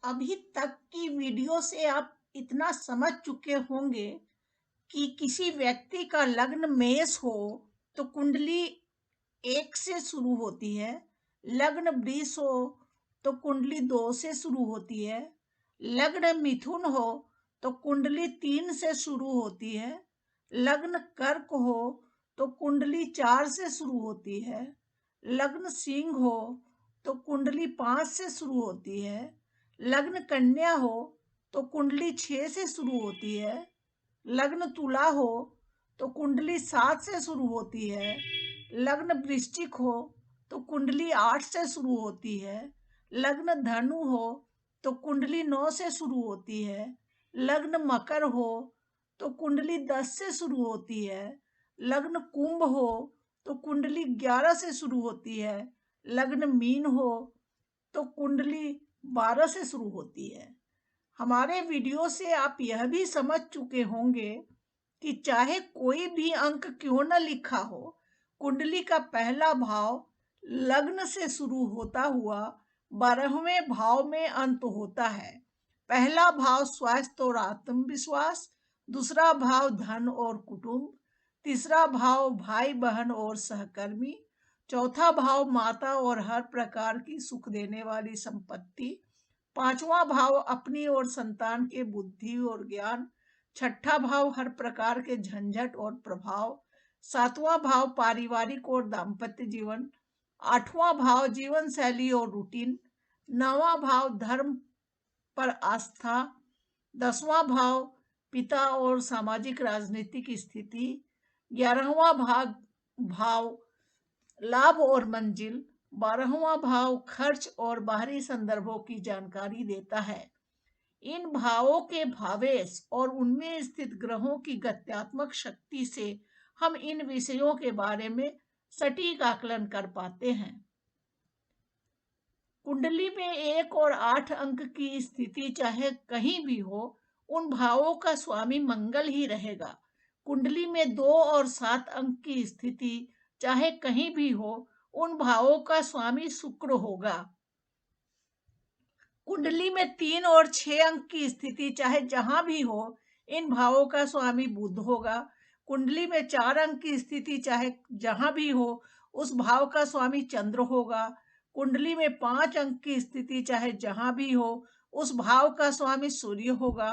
अभी तक की वीडियो से आप इतना समझ चुके होंगे कि किसी व्यक्ति का लग्न मेष हो तो कुंडली 1 से शुरू होती है, लग्न वृष हो तो कुंडली 2 से शुरू होती है, लग्न मिथुन हो तो कुंडली 3 से शुरू होती है, लग्न कर्क हो तो कुंडली 4 से शुरू होती है, लग्न सिंह हो तो कुंडली 5 से शुरू होती है, लग्न कन्या हो तो कुंडली 6 से शुरू होती है, लग्न तुला हो तो कुंडली 7 से शुरू होती है, लग्न वृश्चिक हो तो कुंडली 8 से शुरू होती है, लग्न धनु हो तो कुंडली 9 से शुरू होती है, लग्न मकर हो तो कुंडली 10 से शुरू होती है, लग्न कुंभ हो तो कुंडली 11 से शुरू होती है, लग्न मीन हो तो कुंडली 12 से शुरू होती है। हमारे वीडियो से आप यह भी समझ चुके होंगे कि चाहे कोई भी अंक क्यों न लिखा हो, कुंडली का पहला भाव लग्न से शुरू होता हुआ 12वें भाव में अंत होता है। पहला भाव स्वास्थ्य और आत्मविश्वास, दूसरा भाव धन और कुटुंब, तीसरा भाव भाई बहन और सहकर्मी, चौथा भाव माता और हर प्रकार की सुख देने वाली संपत्ति, पांचवा भाव अपनी और संतान के बुद्धि और ज्ञान, छठा भाव हर प्रकार के झंझट और प्रभाव, सातवां भाव पारिवारिक और दाम्पत्य जीवन, आठवां भाव जीवन शैली और रूटीन, नौवां भाव धर्म पर आस्था, 10वां भाव पिता और सामाजिक राजनीतिक स्थिति, 11वां भाव लाभ और मंजिल, 12वां भाव खर्च और बाहरी संदर्भों की जानकारी देता है। इन भावों के भावेश और उनमें स्थित ग्रहों की गत्यात्मक शक्ति से हम इन विषयों के बारे में सटीक आकलन कर पाते हैं। कुंडली में 1 और 8 अंक की स्थिति चाहे कहीं भी हो, उन भावों का स्वामी मंगल ही रहेगा। कुंडली में 2 और 7 अंक की स्थिति चाहे कहीं भी हो, उन भावों का स्वामी शुक्र होगा। कुंडली में 3 और 6 अंक की स्थिति चाहे जहां भी हो, इन भावों का स्वामी बुध होगा। कुंडली में 4 अंक की स्थिति चाहे जहां भी हो, उस भाव का स्वामी चंद्र होगा। कुंडली में 5 अंक की स्थिति चाहे जहां भी हो, उस भाव का स्वामी सूर्य होगा।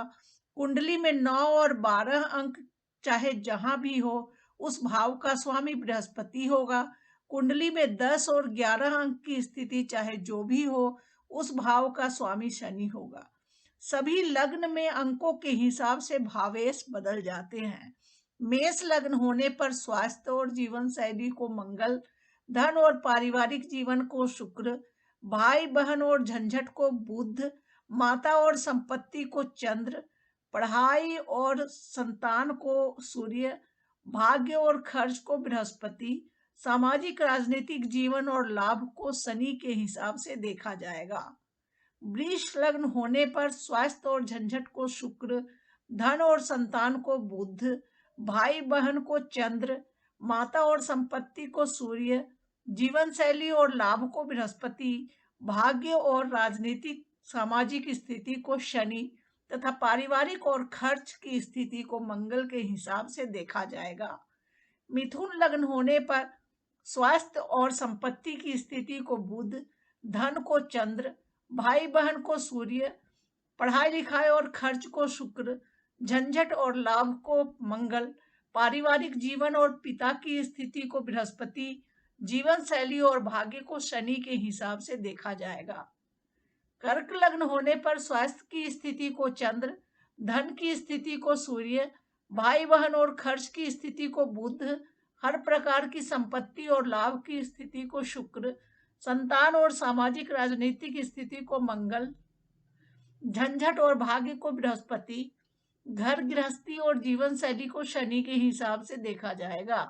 कुंडली में 9 और 12 अंक चाहे जहां भी हो, उस भाव का स्वामी बृहस्पति होगा। कुंडली में 10 और 11 अंक की स्थिति चाहे जो भी हो, उस भाव का स्वामी शनि होगा। सभी लग्न में अंकों के हिसाब से भावेश बदल जाते हैं। मेष लग्न होने पर स्वास्थ्य और जीवन शैली को मंगल, धन और पारिवारिक जीवन को शुक्र, भाई बहन और झंझट को बुध, माता और संपत्ति को चंद्र, पढ़ाई और संतान को सूर्य, भाग्य और खर्च को बृहस्पति, सामाजिक राजनीतिक जीवन और लाभ को शनि के हिसाब से देखा जाएगा। वृष लग्न होने पर स्वास्थ्य और झंझट को शुक्र, धन और संतान को बुध, भाई बहन को चंद्र, माता और संपत्ति को सूर्य, जीवन शैली और लाभ को बृहस्पति, भाग्य और राजनीतिक सामाजिक स्थिति को शनि तथा पारिवारिक और खर्च की स्थिति को मंगल के हिसाब से देखा जाएगा। मिथुन लग्न होने पर स्वास्थ्य और संपत्ति की स्थिति को बुध, धन को चंद्र, भाई बहन को सूर्य, पढ़ाई लिखाई और खर्च को शुक्र, झंझट और लाभ को मंगल, पारिवारिक जीवन और पिता की स्थिति को बृहस्पति, जीवन शैली और भाग्य को शनि के हिसाब से देखा जाएगा। कर्क लग्न होने पर स्वास्थ्य की स्थिति को चंद्र, धन की स्थिति को सूर्य, भाई बहन और खर्च की स्थिति को बुध, हर प्रकार की संपत्ति और लाभ की स्थिति को शुक्र, संतान और सामाजिक राजनीतिक स्थिति को मंगल, झंझट और भाग्य को बृहस्पति, घर गृहस्थी और जीवन शैली को शनि के हिसाब से देखा जाएगा।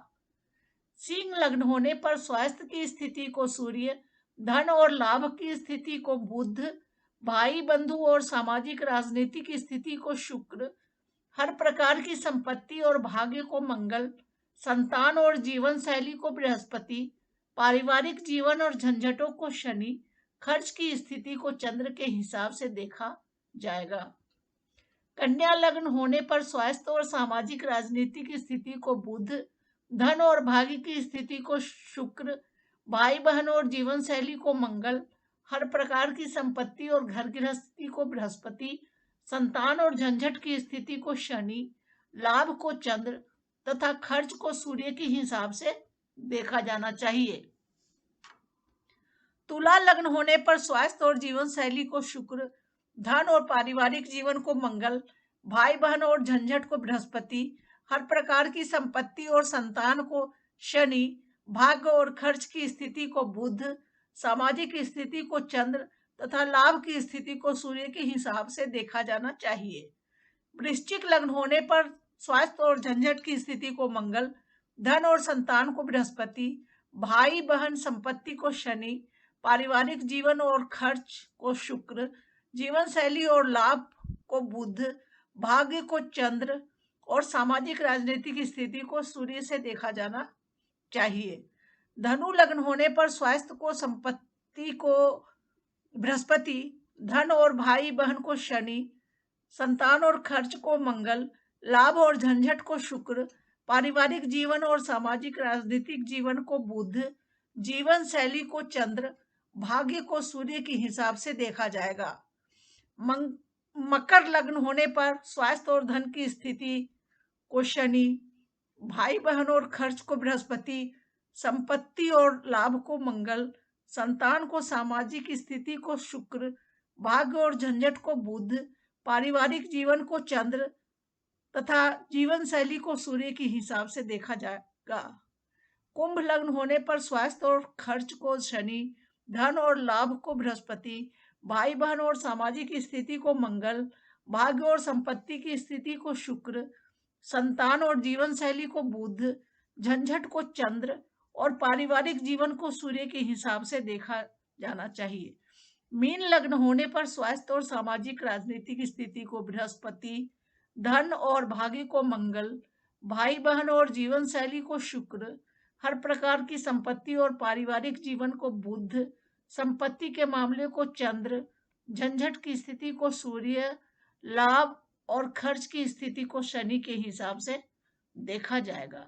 सिंह लग्न होने पर स्वास्थ्य की स्थिति को सूर्य, धन और लाभ की स्थिति को बुध, भाई बंधु और सामाजिक राजनीतिक स्थिति को शुक्र, हर प्रकार की संपत्ति और भाग्य को मंगल, संतान और जीवन शैली को बृहस्पति, पारिवारिक जीवन और झंझटों को शनि खर्च की स्थिति को चंद्र के हिसाब से देखा जाएगा। कन्या लग्न होने पर स्वास्थ्य और सामाजिक राजनीतिक स्थिति को बुध, धन और भाग्य की स्थिति को शुक्र, भाई बहन और जीवन शैली को मंगल, हर प्रकार की संपत्ति और घर गृहस्थी को बृहस्पति, संतान और झंझट की स्थिति को शनि, लाभ को चंद्र तथा खर्च को सूर्य के हिसाब से देखा जाना चाहिए। तुला लग्न होने पर स्वास्थ्य और जीवन शैली को शुक्र, धन और पारिवारिक जीवन को मंगल, भाई बहन और झंझट को बृहस्पति, हर प्रकार की संपत्ति और संतान को शनि, भाग्य और खर्च की स्थिति को बुध, सामाजिक स्थिति को चंद्र तथा लाभ की स्थिति को सूर्य के हिसाब से देखा जाना चाहिए। वृश्चिक लग्न होने पर स्वास्थ्य और झंझट की स्थिति को मंगल, धन और संतान को बृहस्पति, भाई बहन संपत्ति को शनि, पारिवारिक जीवन और खर्च को शुक्र, जीवन शैली और लाभ को बुध, भाग्य को चंद्र और सामाजिक राजनीतिक स्थिति को सूर्य से देखा जाना चाहिए। धनु लग्न होने पर स्वास्थ्य को संपत्ति को बृहस्पति, धन और भाई बहन को शनि, संतान और खर्च को मंगल, लाभ और झंझट को शुक्र, पारिवारिक जीवन और सामाजिक राजनीतिक जीवन को बुध, जीवन शैली को चंद्र, भाग्य को सूर्य के हिसाब से देखा जाएगा। मकर लग्न होने पर स्वास्थ्य और धन की स्थिति को शनि, भाई बहन और खर्च को बृहस्पति, संपत्ति और लाभ को मंगल, संतान को सामाजिक स्थिति को शुक्र, भाग्य और झंझट को बुध, पारिवारिक जीवन को चंद्र तथा जीवन शैली को सूर्य के हिसाब से देखा जाएगा। कुंभ लग्न होने पर स्वास्थ्य और खर्च को शनि, धन और लाभ को बृहस्पति, भाई बहन और सामाजिक स्थिति को मंगल, भाग्य और संपत्ति की स्थिति को शुक्र, संतान और जीवन शैली को बुध, झंझट को चंद्र और पारिवारिक जीवन को सूर्य के हिसाब से देखा जाना चाहिए। मीन लग्न होने पर स्वास्थ्य और सामाजिक राजनीतिक स्थिति को बृहस्पति, धन और भाग्य को मंगल, भाई बहन और जीवन शैली को शुक्र, हर प्रकार की संपत्ति और पारिवारिक जीवन को बुध, संपत्ति के मामले को चंद्र, झंझट की स्थिति को सूर्य, लाभ और खर्च की स्थिति को शनि के हिसाब से देखा जाएगा।